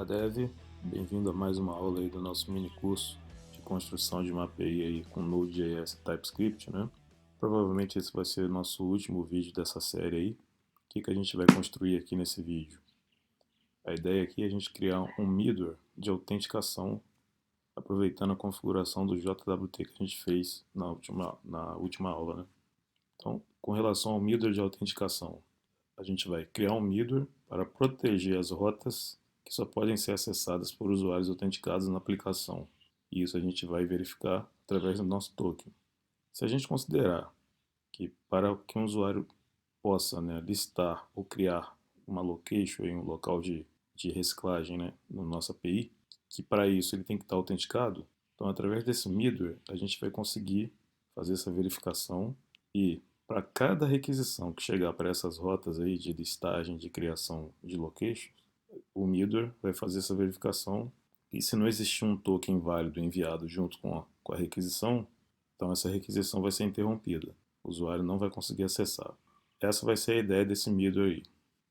Dev, bem-vindo a mais uma aula aí do nosso mini curso de construção de uma API aí com Node.js e TypeScript, né? Provavelmente esse vai ser o nosso último vídeo dessa série aí. O que a gente vai construir aqui nesse vídeo? A ideia aqui é a gente criar um middleware de autenticação aproveitando a configuração do JWT que a gente fez na última aula, né? Então, com relação ao middleware de autenticação, a gente vai criar um middleware para proteger as rotas que só podem ser acessadas por usuários autenticados na aplicação. E isso a gente vai verificar através do nosso token. Se a gente considerar que para que um usuário possa, né, listar ou criar uma location em um local de reciclagem, né, no nosso API, que para isso ele tem que estar autenticado, então através desse middleware a gente vai conseguir fazer essa verificação e para cada requisição que chegar para essas rotas aí de listagem, de criação de locations, o middleware vai fazer essa verificação e se não existir um token válido enviado junto com a requisição, então essa requisição vai ser interrompida. O usuário não vai conseguir acessar. Essa vai ser a ideia desse middleware aí.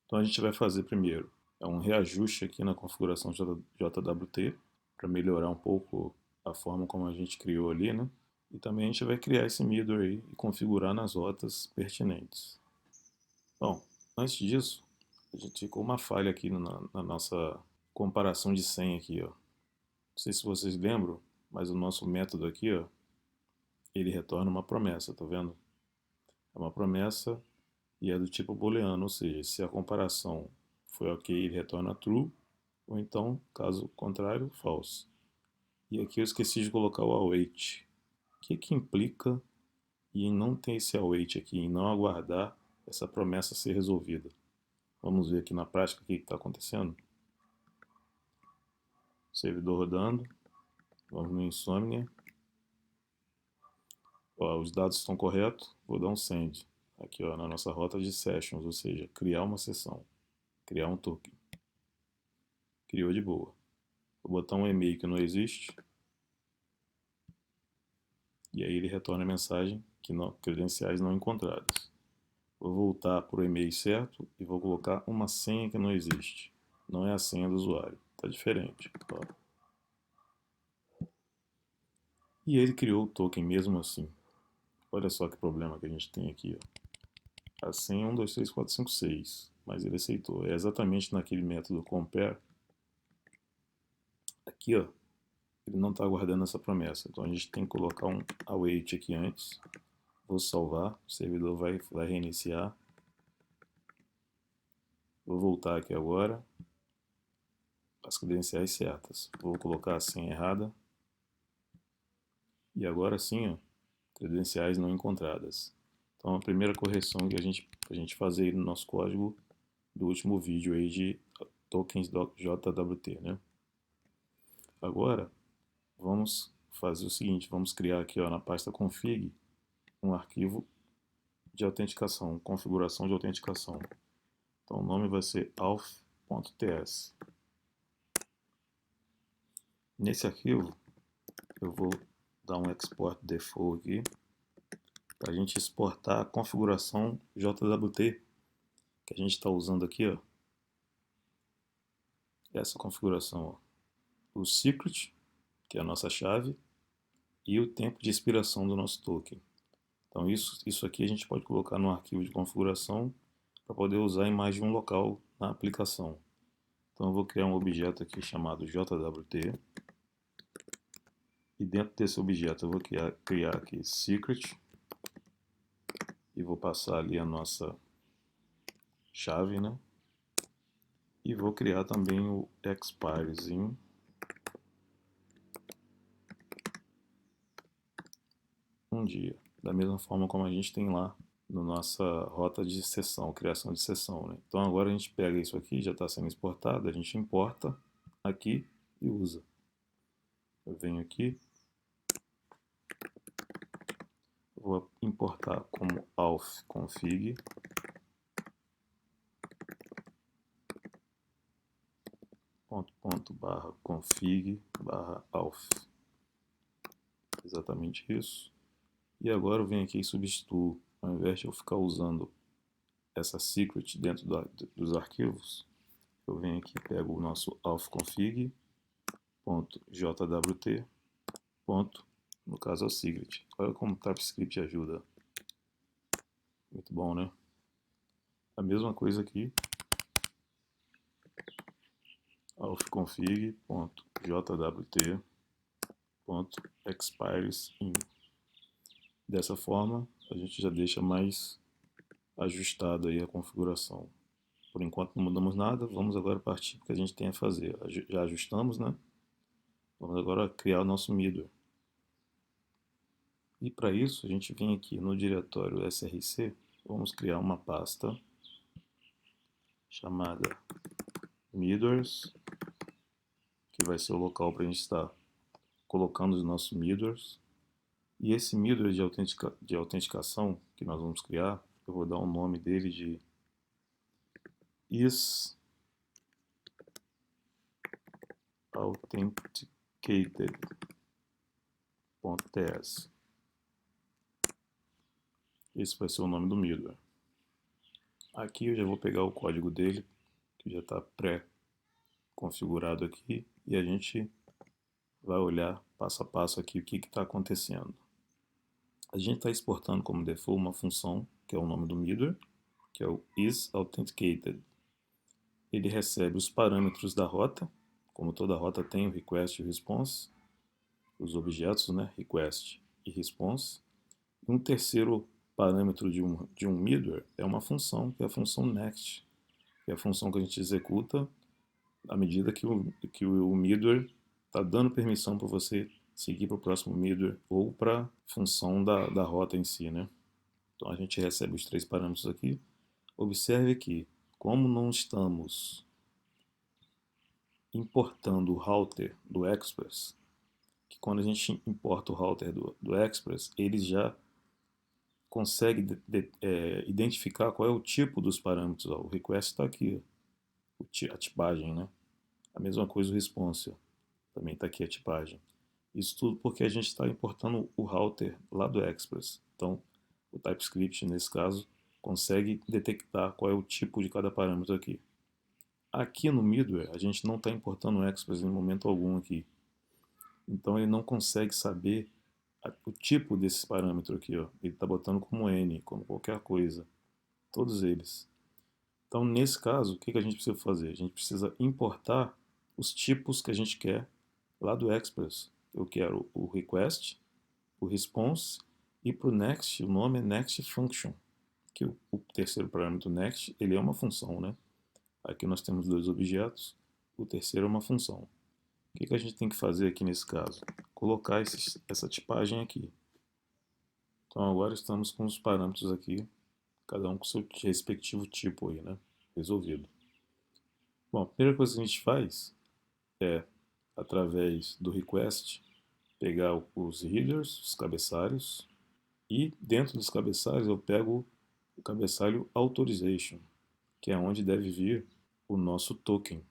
Então a gente vai fazer primeiro um reajuste aqui na configuração JWT para melhorar um pouco a forma como a gente criou ali, né? E também a gente vai criar esse middleware aí e configurar nas rotas pertinentes. Bom, antes disso, a gente ficou uma falha aqui na nossa comparação de senha aqui, ó. Não sei se vocês lembram, mas o nosso método aqui, ó, ele retorna uma promessa, tá vendo? É uma promessa e é do tipo booleano, ou seja, se a comparação foi ok, ele retorna true, ou então, caso contrário, false. E aqui eu esqueci de colocar o await. O que implica em não ter esse await aqui, em não aguardar essa promessa ser resolvida? Vamos ver aqui na prática o que está acontecendo. Servidor rodando, vamos no Insomnia. Ó, os dados estão corretos, vou dar um send. Aqui ó, na nossa rota de sessions, ou seja, criar uma sessão, criar um token. Criou de boa. Vou botar um e-mail que não existe. E aí ele retorna a mensagem que credenciais não encontradas. Vou voltar para o e-mail certo e vou colocar uma senha que não existe. Não é a senha do usuário, está diferente. Ó. E ele criou o token mesmo assim. Olha só que problema que a gente tem aqui. Ó. A senha é 1, 2, 3, 4, 5, 6. Mas ele aceitou. É exatamente naquele método compare. Aqui, ó, ele não está guardando essa promessa. Então a gente tem que colocar um await aqui antes. Vou salvar. O servidor vai reiniciar. Vou voltar aqui agora. As credenciais certas. Vou colocar a senha errada. E agora sim, ó, credenciais não encontradas. Então a primeira correção que a gente fazer aí no nosso código do último vídeo aí de tokens JWT, né? Agora vamos fazer o seguinte, vamos criar aqui ó, na pasta config um arquivo de autenticação, configuração de autenticação. Então o nome vai ser auth.ts. Nesse arquivo eu vou dar um export default aqui para a gente exportar a configuração JWT que a gente está usando aqui, ó. Essa configuração, ó. O secret, que é a nossa chave, e o tempo de expiração do nosso token. Então isso aqui a gente pode colocar no arquivo de configuração para poder usar em mais de um local na aplicação. Então eu vou criar um objeto aqui chamado JWT. E dentro desse objeto eu vou criar aqui secret. E vou passar ali a nossa chave, né? E vou criar também o expirezinho. Um dia, da mesma forma como a gente tem lá na nossa rota de sessão, criação de sessão, né? Então agora a gente pega isso aqui, já está sendo exportado, a gente importa aqui e usa. Eu venho aqui, vou importar como auth config, barra config barra auth. Exatamente isso. E agora eu venho aqui e substituo, ao invés de eu ficar usando essa secret dentro dos arquivos, eu venho aqui e pego o nosso authconfig.jwt, no caso é o secret. Olha como o TypeScript ajuda. Muito bom, né? A mesma coisa aqui, authconfig.jwt.expiresIn. Dessa forma, a gente já deixa mais ajustado aí a configuração. Por enquanto não mudamos nada, vamos agora partir para o que a gente tem a fazer. Já ajustamos, né? Vamos agora criar o nosso middleware. E para isso, a gente vem aqui no diretório src, vamos criar uma pasta chamada middlewares, que vai ser o local para a gente estar colocando os nossos middlewares. E esse middleware de autenticação que nós vamos criar, eu vou dar o nome dele de isAuthenticated.ts. Esse vai ser o nome do middleware. Aqui eu já vou pegar o código dele, que já está pré-configurado aqui, e a gente vai olhar passo a passo aqui o que está acontecendo. A gente está exportando como default uma função, que é o nome do middleware, que é o isAuthenticated. Ele recebe os parâmetros da rota, como toda rota tem o request e o response, os objetos, né, request e response. E um terceiro parâmetro de um middleware é uma função, que é a função next, que é a função que a gente executa à medida que o middleware está dando permissão para você seguir para o próximo middleware ou para a função da rota em si, né? Então a gente recebe os três parâmetros aqui. Observe que, como não estamos importando o router do Express, que quando a gente importa o router do Express, ele já consegue identificar qual é o tipo dos parâmetros. Ó, o request está aqui, ó, a tipagem, né? A mesma coisa o response, ó, também está aqui a tipagem. Isso tudo porque a gente está importando o router lá do Express. Então, o TypeScript, nesse caso, consegue detectar qual é o tipo de cada parâmetro aqui. Aqui no middleware, a gente não está importando o Express em momento algum aqui. Então, ele não consegue saber o tipo desse parâmetro aqui. Ó. Ele está botando como N, como qualquer coisa. Todos eles. Então, nesse caso, o que a gente precisa fazer? A gente precisa importar os tipos que a gente quer lá do Express. Eu quero o request, o response, e para o next, o nome é next function, que o terceiro parâmetro next, ele é uma função, né? Aqui nós temos dois objetos, o terceiro é uma função. O que a gente tem que fazer aqui nesse caso? Colocar essa tipagem aqui. Então agora estamos com os parâmetros aqui, cada um com seu respectivo tipo aí, né? Resolvido. Bom, a primeira coisa que a gente faz é, através do request, pegar os headers, os cabeçalhos, e dentro dos cabeçalhos eu pego o cabeçalho authorization, que é onde deve vir o nosso token,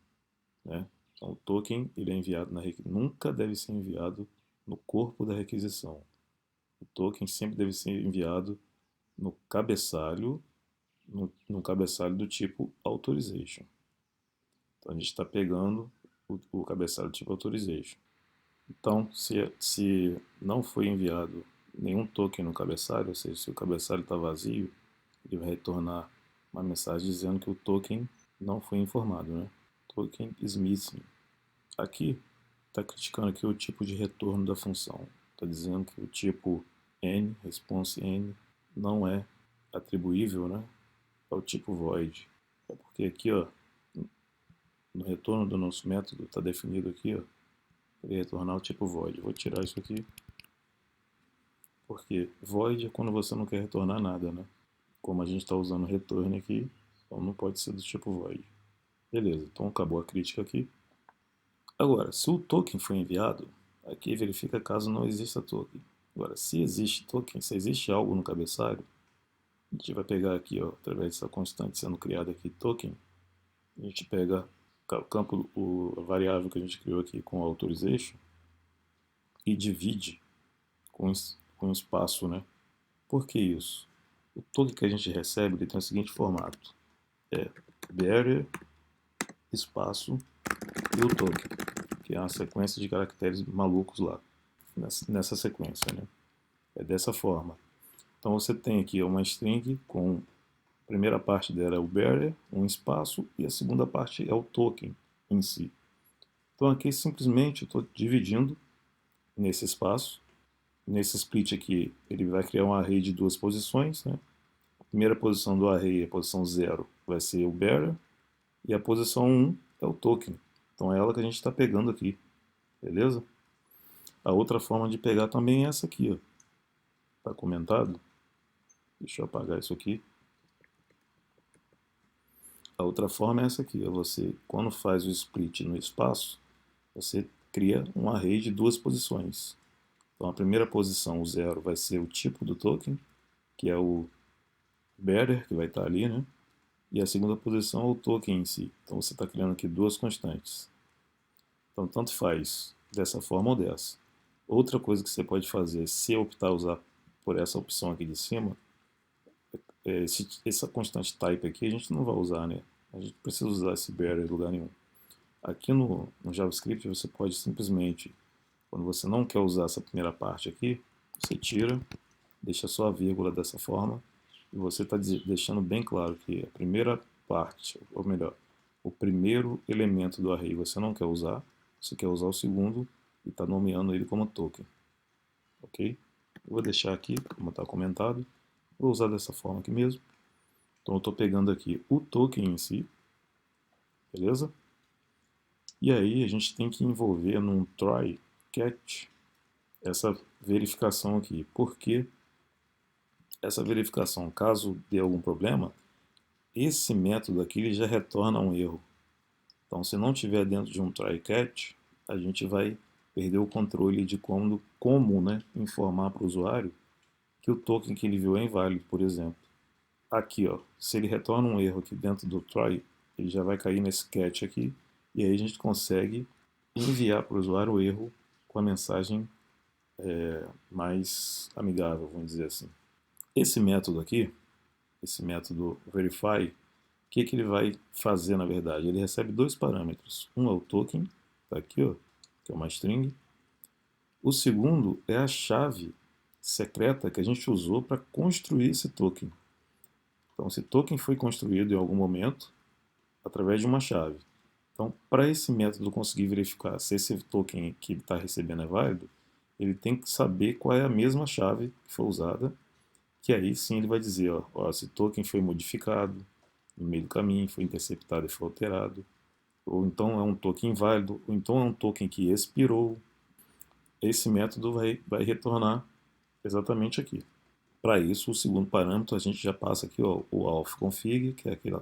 né? Então, o token ele é enviado nunca deve ser enviado no corpo da requisição. O token sempre deve ser enviado no cabeçalho, no cabeçalho do tipo authorization. Então a gente está pegando o cabeçalho do tipo authorization. Então, se não foi enviado nenhum token no cabeçalho, ou seja, se o cabeçalho está vazio, ele vai retornar uma mensagem dizendo que o token não foi informado, né? Token is missing. Aqui está criticando aqui o tipo de retorno da função. Está dizendo que o tipo n, response n, não é atribuível, né, ao tipo void. É porque aqui, ó, no retorno do nosso método está definido aqui, ó, ele retornar o tipo void. Vou tirar isso aqui, porque void é quando você não quer retornar nada, né? Como a gente está usando return aqui, então não pode ser do tipo void. Beleza, então acabou a crítica aqui. Agora, se o token foi enviado, aqui verifica caso não exista token. Agora, se existe token, se existe algo no cabeçalho, a gente vai pegar aqui, ó, através dessa constante sendo criada aqui, token, a gente pega o campo, a variável que a gente criou aqui com authorization e divide com espaço, né? Por que isso? O token que a gente recebe ele tem o seguinte formato: é bearer espaço e o token, que é uma sequência de caracteres malucos lá, nessa sequência, né? É dessa forma. Então você tem aqui uma string com a primeira parte dela é o bearer, um espaço, e a segunda parte é o token em si. Então aqui simplesmente eu estou dividindo nesse espaço. Nesse split aqui, ele vai criar um array de duas posições, né? A primeira posição do array, a posição 0, vai ser o bearer, e a posição 1 é o token. Então é ela que a gente está pegando aqui, beleza? A outra forma de pegar também é essa aqui, ó. Tá comentado? Deixa eu apagar isso aqui. A outra forma é essa aqui, ó. Você, quando faz o split no espaço, você cria um array de duas posições. Então a primeira posição, o 0, vai ser o tipo do token, que é o bearer, que vai estar ali, né? E a segunda posição é o token em si. Então você está criando aqui duas constantes. Então tanto faz dessa forma ou dessa. Outra coisa que você pode fazer, se optar a usar por essa opção aqui de cima, essa constante type aqui a gente não vai usar, né? A gente precisa usar esse bearer em lugar nenhum. Aqui no JavaScript você pode simplesmente, quando você não quer usar essa primeira parte aqui, você tira, deixa só a vírgula dessa forma, e você está deixando bem claro que a primeira parte, ou melhor, o primeiro elemento do array você não quer usar, você quer usar o segundo e está nomeando ele como token. Ok? Eu vou deixar aqui, como está comentado, vou usar dessa forma aqui mesmo. Então eu estou pegando aqui o token em si, beleza? E aí a gente tem que envolver num try catch essa verificação aqui. Por que essa verificação? Caso dê algum problema, esse método aqui ele já retorna um erro. Então se não tiver dentro de um try catch, a gente vai perder o controle de como né, informar para o usuário que o token que ele viu é inválido, por exemplo. Aqui, ó, se ele retorna um erro aqui dentro do try, ele já vai cair nesse catch aqui, e aí a gente consegue enviar para o usuário o erro com a mensagem mais amigável, vamos dizer assim. Esse método aqui, esse método verify, o que ele vai fazer na verdade? Ele recebe dois parâmetros. Um é o token, tá aqui, ó, que é uma string. O segundo é a chave secreta que a gente usou para construir esse token. Então, esse token foi construído em algum momento através de uma chave. Então, para esse método conseguir verificar se esse token que ele está recebendo é válido, ele tem que saber qual é a mesma chave que foi usada, que aí sim ele vai dizer, ó, esse token foi modificado no meio do caminho, foi interceptado e foi alterado, ou então é um token inválido, ou então é um token que expirou. Esse método vai retornar exatamente aqui. Para isso, o segundo parâmetro, a gente já passa aqui ó, o auth-config, que é aquele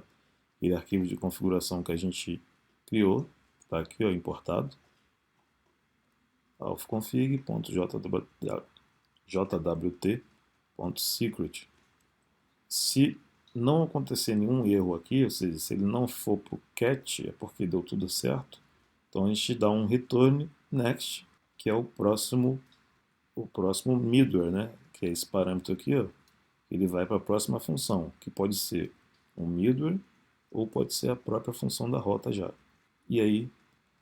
arquivo de configuração que a gente criou, está aqui ó, importado, auth-config.jwt.secret. Se não acontecer nenhum erro aqui, ou seja, se ele não for para o catch, é porque deu tudo certo, então a gente dá um return next, que é o próximo middleware, né? Que é esse parâmetro aqui, ó, ele vai para a próxima função, que pode ser um middleware ou pode ser a própria função da rota já. E aí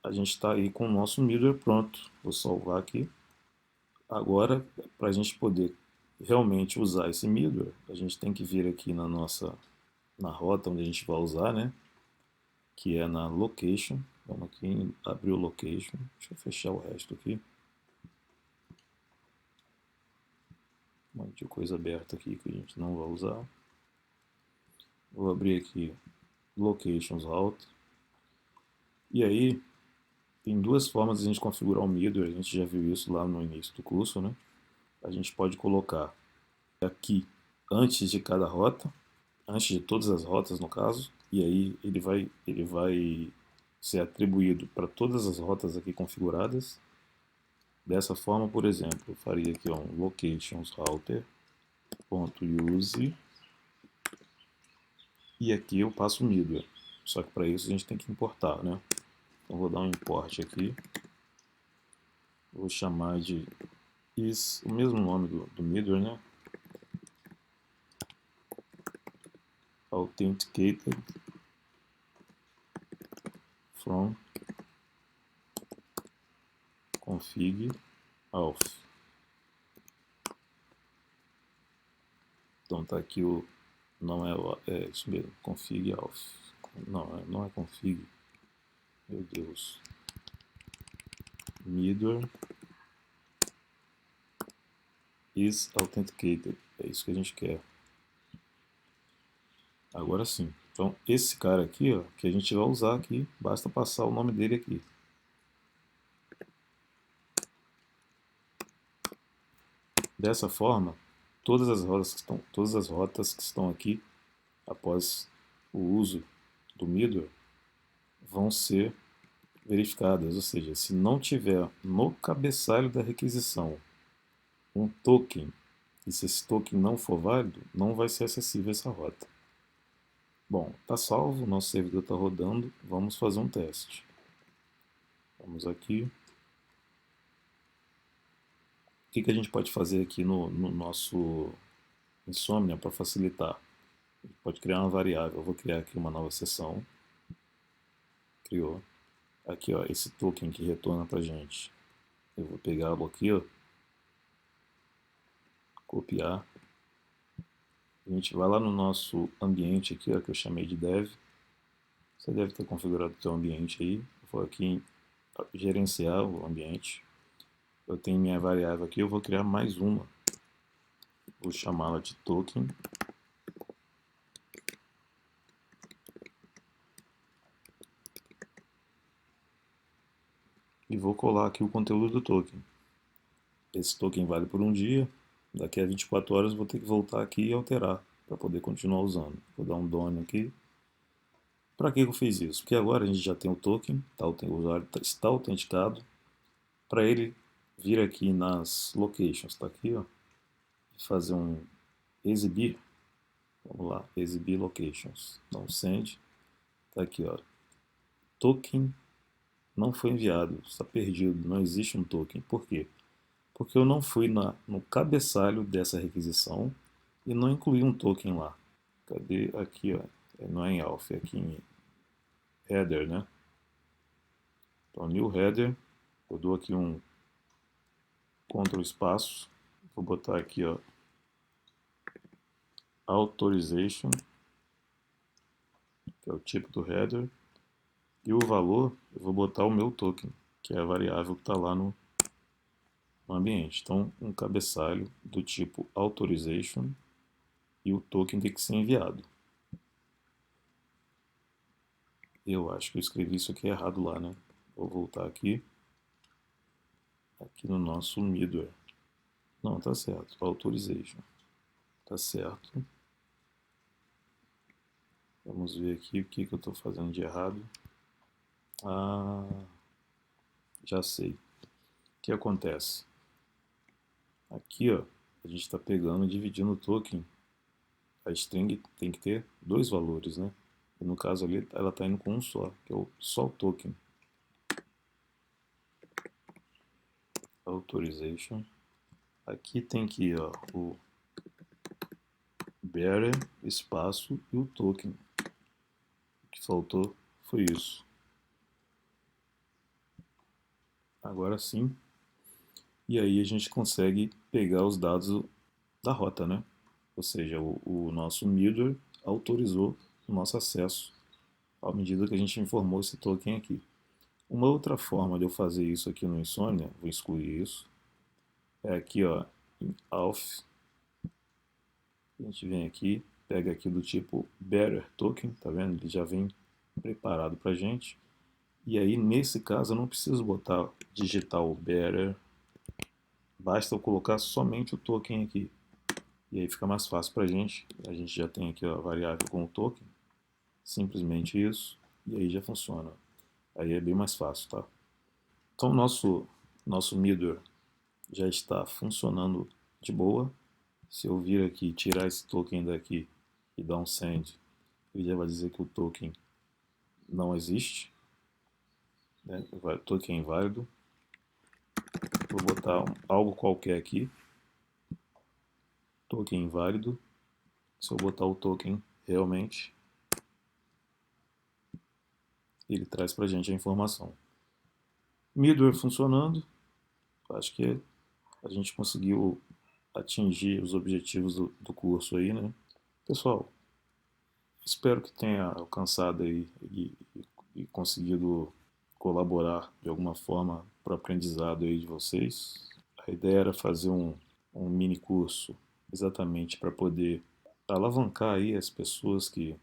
a gente está aí com o nosso middleware pronto. Vou salvar aqui. Agora, para a gente poder realmente usar esse middleware, a gente tem que vir aqui na rota onde a gente vai usar, né? Que é na location. Vamos aqui abrir o location. Deixa eu fechar o resto aqui. Um monte de coisa aberta aqui que a gente não vai usar. Vou abrir aqui locations route. E aí tem duas formas de a gente configurar o middleware. A gente já viu isso lá no início do curso, né? A gente pode colocar aqui antes de cada rota, antes de todas as rotas no caso, e aí ele vai ser atribuído para todas as rotas aqui configuradas. Dessa forma, por exemplo, eu faria aqui um locationsrouter.use e aqui eu passo o middleware. Só que para isso a gente tem que importar, né? Então vou dar um import aqui. Vou chamar de o mesmo nome do middleware, né? Authenticated from config auth. Então tá aqui o, não é isso mesmo, config auth. Não é config, meu Deus. Middleware is authenticated, é isso que a gente quer. Agora sim. Então esse cara aqui, ó, que a gente vai usar aqui, basta passar o nome dele aqui. Dessa forma, todas as rotas que estão aqui após o uso do middleware vão ser verificadas, ou seja, se não tiver no cabeçalho da requisição um token, e se esse token não for válido, não vai ser acessível essa rota. Bom, está salvo, nosso servidor está rodando, vamos fazer um teste. Vamos aqui. O que a gente pode fazer aqui no nosso Insomnia para facilitar? A gente pode criar uma variável, eu vou criar aqui uma nova seção. Criou. Aqui, ó, esse token que retorna para a gente. Eu vou pegá-lo aqui, ó, copiar. A gente vai lá no nosso ambiente aqui, ó, que eu chamei de dev. Você deve ter configurado o seu ambiente aí. Eu vou aqui em gerenciar o ambiente. Eu tenho minha variável aqui, eu vou criar mais uma. Vou chamá-la de token. E vou colar aqui o conteúdo do token. Esse token vale por um dia. Daqui a 24 horas eu vou ter que voltar aqui e alterar para poder continuar usando. Vou dar um done aqui. Para que eu fiz isso? Porque agora a gente já tem o token, tá, o usuário está autenticado. Para ele vir aqui nas locations, tá aqui, ó, e fazer um exibir. Vamos lá, exibir locations. Não send. Tá aqui, ó. Token não foi enviado, está perdido, não existe um token. Por quê? Porque eu não fui no cabeçalho dessa requisição e não incluí um token lá. Cadê? Aqui, ó. Não é em alpha, é aqui em header, né? Então, new header. Eu dou aqui um Ctrl espaço. Vou botar aqui, ó, authorization, que é o tipo do header. E o valor, eu vou botar o meu token, que é a variável que está lá no ambiente. Então, um cabeçalho do tipo authorization e o token tem que ser enviado. Eu acho que eu escrevi isso aqui errado lá, né? Vou voltar aqui. Aqui no nosso middleware. Não, tá certo. Authorization. Tá certo. Vamos ver aqui o que eu estou fazendo de errado. Ah, já sei. O que acontece? Aqui, ó, a gente está pegando e dividindo o token. A string tem que ter dois valores, né? E no caso ali, ela está indo com um só, que é só o token. Authorization. Aqui tem que, ó, o bearer, espaço e o token. O que faltou foi isso. Agora sim. E aí a gente consegue pegar os dados da rota, né? Ou seja, o nosso middleware autorizou o nosso acesso à medida que a gente informou esse token aqui. Uma outra forma de eu fazer isso aqui no Insomnia, vou excluir isso, é aqui, ó, em auth. A gente vem aqui, pega aqui do tipo bearer token, tá vendo? Ele já vem preparado pra gente. E aí, nesse caso, eu não preciso digitar o bearer, basta eu colocar somente o token aqui. E aí fica mais fácil pra gente. A gente já tem aqui a variável com o token, simplesmente isso, e aí já funciona. Aí é bem mais fácil, tá? Então, nosso middleware já está funcionando de boa. Se eu vir aqui, tirar esse token daqui e dar um send, ele já vai dizer que o token não existe, né? O token é inválido. Vou botar algo qualquer aqui, token inválido. Se eu botar o token realmente, ele traz para a gente a informação. Middleware funcionando, acho que a gente conseguiu atingir os objetivos do curso aí, né? Pessoal, espero que tenha alcançado aí e conseguido colaborar de alguma forma para o aprendizado aí de vocês. A ideia era fazer um mini curso exatamente para poder alavancar aí as pessoas que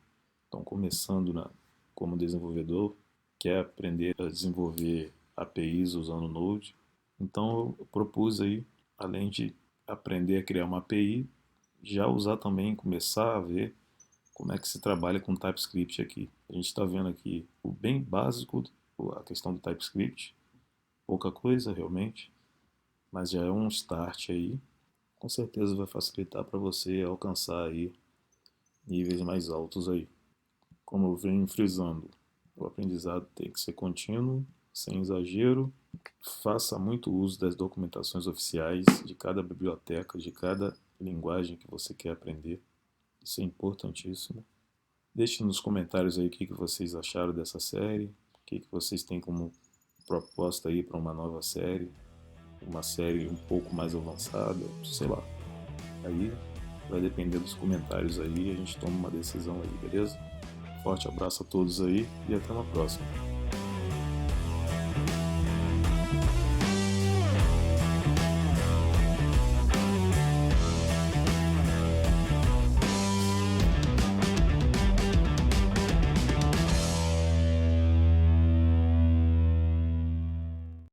estão começando como desenvolvedor, quer aprender a desenvolver APIs usando Node. Então eu propus aí, além de aprender a criar uma API, já usar também, começar a ver como é que se trabalha com TypeScript aqui. A gente está vendo aqui o bem básico, a questão do TypeScript, pouca coisa realmente, mas já é um start aí. Com certeza vai facilitar para você alcançar aí níveis mais altos aí. Como eu venho frisando, o aprendizado tem que ser contínuo, sem exagero. Faça muito uso das documentações oficiais de cada biblioteca, de cada linguagem que você quer aprender. Isso é importantíssimo. Deixe nos comentários aí o que vocês acharam dessa série, o que vocês têm como proposta aí para uma nova série, uma série um pouco mais avançada, sei lá. Aí vai depender dos comentários aí e a gente toma uma decisão aí, beleza? Forte abraço a todos aí e até uma próxima.